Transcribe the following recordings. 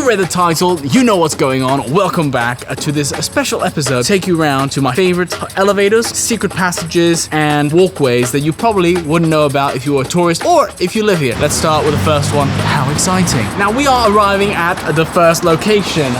You read the title, you know what's going on. Welcome back to this special episode. Take you around to my favorite elevators, secret passages, and walkways that you probably wouldn't know about if you were a tourist or if you live here. Let's start with the first one. How exciting. Now we are arriving at the first location.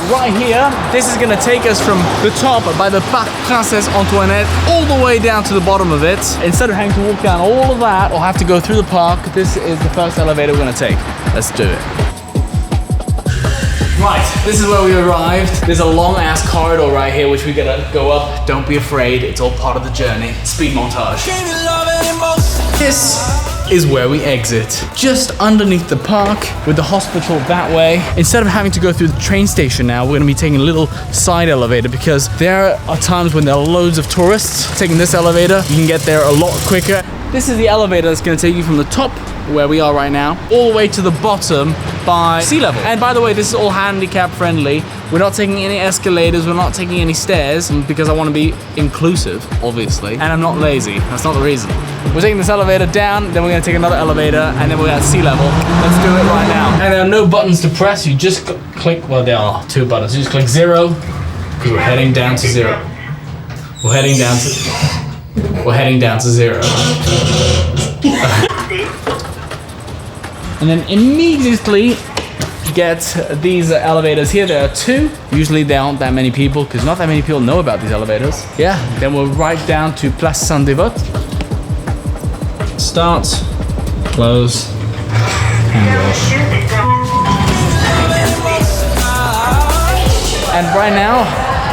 Right here, this is gonna take us from the top by the Parc Princesse Antoinette all the way down to the bottom of it. Instead of having to walk down all of that or have to go through the park, this is the first elevator we're gonna take. Let's do it. Right, this is where we arrived. There's a long ass corridor right here which we gotta go up. Don't be afraid, it's all part of the journey. Speed montage. This is where we exit. Just underneath the park with the hospital that way. Instead of having to go through the train station now, we're gonna be taking a little side elevator because there are times when there are loads of tourists. Taking this elevator, you can get there a lot quicker. This is the elevator that's gonna take you from the top, where we are right now, all the way to the bottom by sea level. And by the way, this is all handicap friendly. We're not taking any escalators, we're not taking any stairs, because I want to be inclusive, obviously. And I'm not lazy, that's not the reason. We're taking this elevator down, then we're gonna take another elevator, and then we're at sea level. Let's do it right now. And there are no buttons to press, you just click, well there are 2 buttons. You just click 0, because we're heading down to 0. We're heading down to 0. And then immediately get these elevators here. There are 2. Usually there aren't that many people because not that many people know about these elevators. Yeah, then we're right down to Place Saint-Devote. Start, close, and off. And right now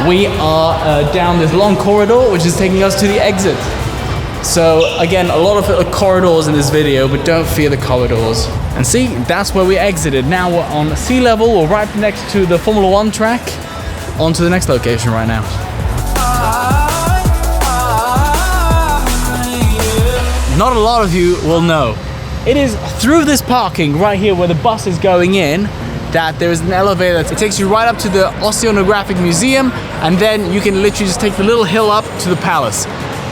we are down this long corridor which is taking us to the exit. So again, a lot of corridors in this video, but don't fear the corridors. And see, that's where we exited. Now we're on sea level, we're right next to the Formula 1 track. On to the next location right now. Not a lot of you will know. It is through this parking right here where the bus is going in that there is an elevator. It takes you right up to the Oceanographic Museum, and then you can literally just take the little hill up to the palace.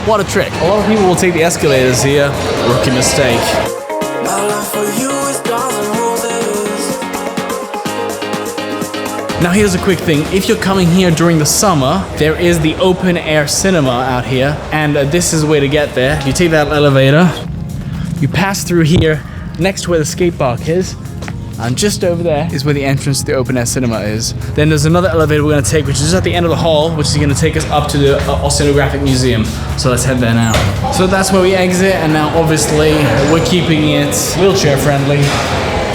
What a trick. A lot of people will take the escalators here. Rookie mistake. Now here's a quick thing. If you're coming here during the summer, there is the open air cinema out here, and this is the way to get there. You take that elevator, you pass through here next to where the skate park is, and just over there is where the entrance to the open air cinema is. Then there's another elevator we're gonna take, which is at the end of the hall, which is gonna take us up to the Oceanographic Museum. So let's head there now. So that's where we exit, and now obviously we're keeping it wheelchair friendly.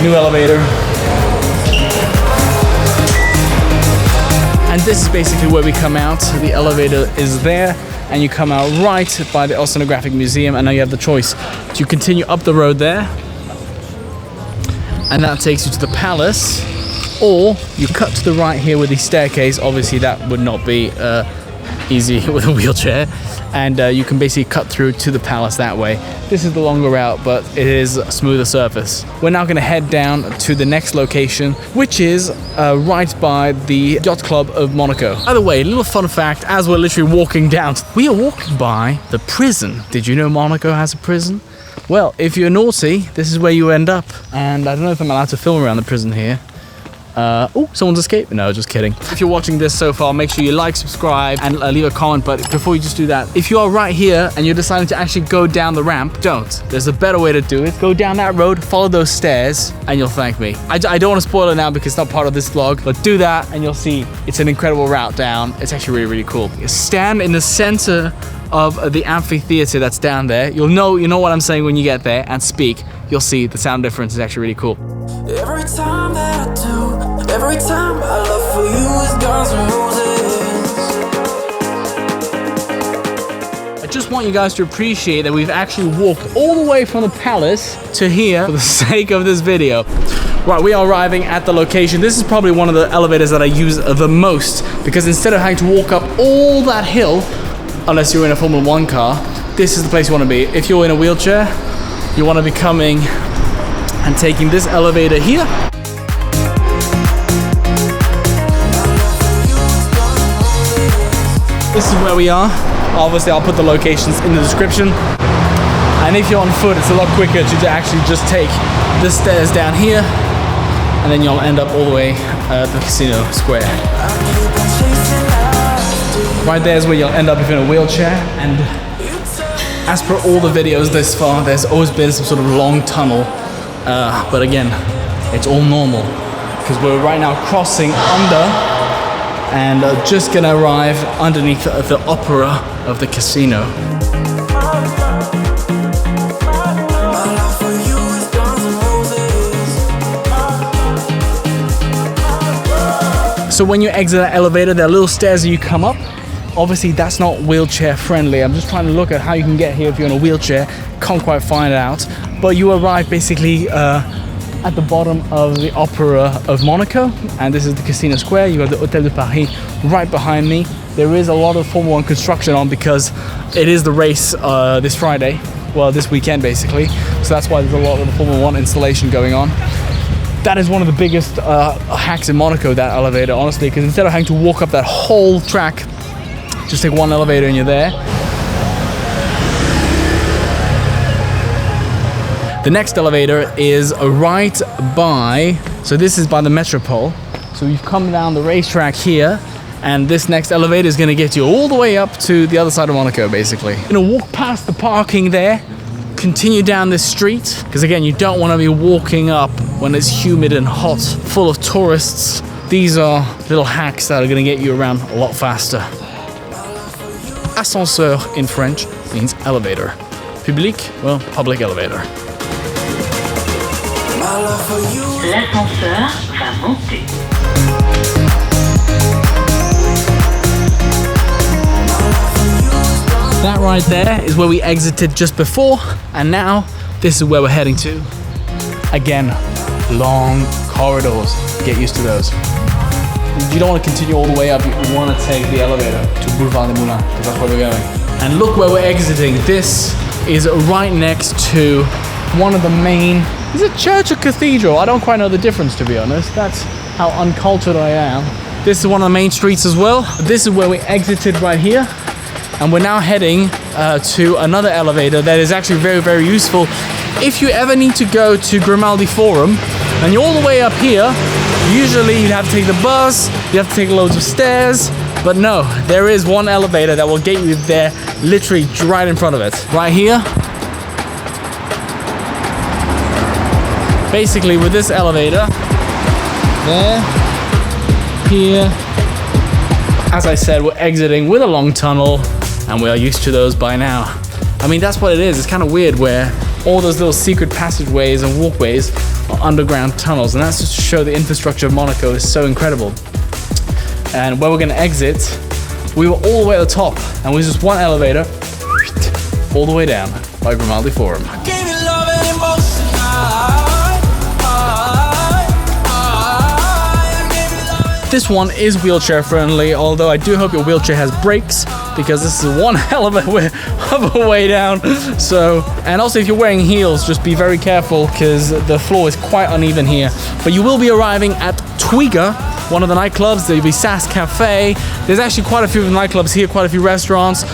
New elevator. And this is basically where we come out. The elevator is there, and you come out right by the Oceanographic Museum, and now you have the choice to continue up the road there, and that takes you to the palace, or you cut to the right here with the staircase. Obviously that would not be easy with a wheelchair, and you can basically cut through to the palace that way. This is the longer route, but it is a smoother surface. We're now going to head down to the next location, which is right by the Yacht Club of Monaco. By the way, a little fun fact, as we're literally walking down, we are walking by the prison. Did you know Monaco has a prison? Well, if you're naughty, this is where you end up. And I don't know if I'm allowed to film around the prison here. Oh, someone's escaped. No, just kidding. If you're watching this so far, make sure you like, subscribe, and leave a comment. But before you just do that, if you are right here and you're deciding to actually go down the ramp, don't. There's a better way to do it. Go down that road, follow those stairs, and you'll thank me. I don't want to spoil it now because it's not part of this vlog, but do that and you'll see it's an incredible route down. It's actually really, really cool. You stand in the center of the amphitheater that's down there. You know what I'm saying when you get there, and speak. You'll see the sound difference is actually really cool. Every time that I do, every time my love for you is Guns N' Roses. I just want you guys to appreciate that we've actually walked all the way from the palace to here for the sake of this video. Right, we are arriving at the location. This is probably one of the elevators that I use the most, because instead of having to walk up all that hill, unless you're in a Formula 1 car, this is the place you want to be. If you're in a wheelchair, you want to be coming and taking this elevator here. This is where we are. Obviously, I'll put the locations in the description. And if you're on foot, it's a lot quicker to actually just take the stairs down here and then you'll end up all the way at the casino square. Right there is where you'll end up if you're in a wheelchair, and as per all the videos this far, there's always been some sort of long tunnel, but again, it's all normal because we're right now crossing under and just gonna arrive underneath the opera of the casino. So when you exit that elevator, there are little stairs that you come up. Obviously, that's not wheelchair friendly. I'm just trying to look at how you can get here if you're in a wheelchair. Can't quite find it out. But you arrive basically at the bottom of the Opera of Monaco. And this is the Casino Square. You got the Hôtel de Paris right behind me. There is a lot of Formula 1 construction on because it is the race this Friday. Well, this weekend basically. So that's why there's a lot of the Formula 1 installation going on. That is one of the biggest hacks in Monaco, that elevator, honestly, because instead of having to walk up that whole track, just take one elevator and you're there. The next elevator is right by, so this is by the Metropole. So you've come down the racetrack here, and this next elevator is gonna get you all the way up to the other side of Monaco, basically. You're gonna walk past the parking there, continue down this street, because again, you don't want to be walking up when it's humid and hot, full of tourists. These are little hacks that are going to get you around a lot faster. Ascenseur in French means elevator. Public, well, public elevator. L'ascenseur va monter. That right there is where we exited just before, and now this is where we're heading to. Again, long corridors. Get used to those. You don't want to continue all the way up, you want to take the elevator to Boulevard des Moulins, because that's where we're going. And look where we're exiting. This is right next to one of the main, is it church or cathedral? I don't quite know the difference, to be honest. That's how uncultured I am. This is one of the main streets as well. This is where we exited right here. And we're now heading to another elevator that is actually very, very useful. If you ever need to go to Grimaldi Forum and you're all the way up here, usually you'd have to take the bus, you have to take loads of stairs, but no, there is one elevator that will get you there literally right in front of it. Right here. Basically with this elevator, there, here. As I said, we're exiting with a long tunnel, and we are used to those by now. I mean, that's what it is. It's kind of weird where all those little secret passageways and walkways are underground tunnels, and that's just to show the infrastructure of Monaco is so incredible. And where we're gonna exit, we were all the way at the top, and with just one elevator, all the way down by Grimaldi Forum. This one is wheelchair friendly, although I do hope your wheelchair has brakes, because this is one hell of a way down. So, and also if you're wearing heels, just be very careful because the floor is quite uneven here. But you will be arriving at Twiga, one of the nightclubs. There'll be Sass Cafe. There's actually quite a few nightclubs here, quite a few restaurants.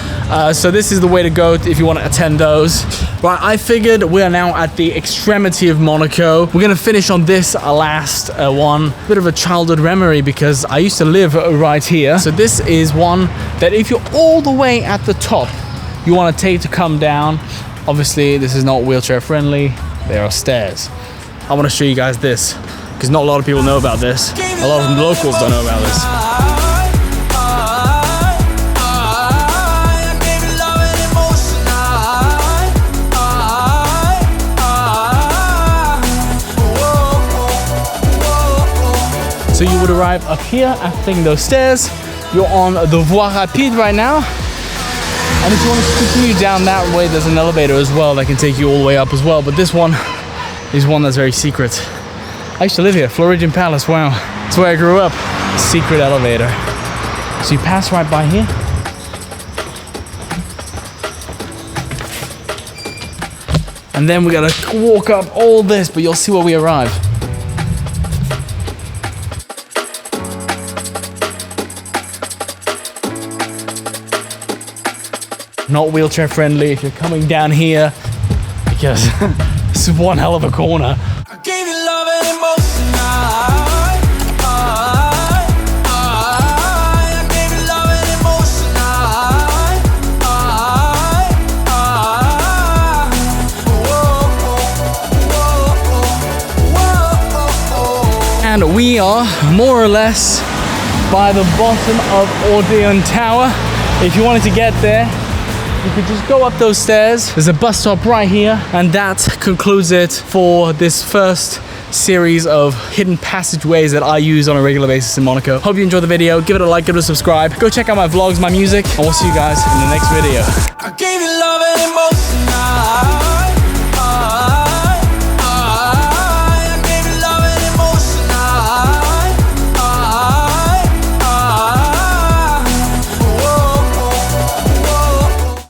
So this is the way to go if you want to attend those. Right, I figured we are now at the extremity of Monaco. We're gonna finish on this last one. Bit of a childhood memory because I used to live right here. So this is one that if you're all the way at the top, you want to take to come down. Obviously, this is not wheelchair friendly. There are stairs. I want to show you guys this because not a lot of people know about this. A lot of locals don't know about this. So you would arrive up here after taking those stairs. You're on the Voie Rapide right now. And if you want to continue down that way, there's an elevator as well that can take you all the way up as well. But this one is one that's very secret. I used to live here, Floridian Palace, wow. That's where I grew up. Secret elevator. So you pass right by here. And then we gotta walk up all this, but you'll see where we arrive. Not wheelchair friendly if you're coming down here because this is one hell of a corner. I gave you love and emotion. And we are more or less by the bottom of Odeon Tower. If you wanted to get there, you could just go up those stairs. There's a bus stop right here, and that concludes it for this first series of hidden passageways that I use on a regular basis in Monaco. Hope you enjoyed the video. Give it a like, give it a subscribe. Go check out my vlogs, my music, and we'll see you guys in the next video. I gave you love and emotion.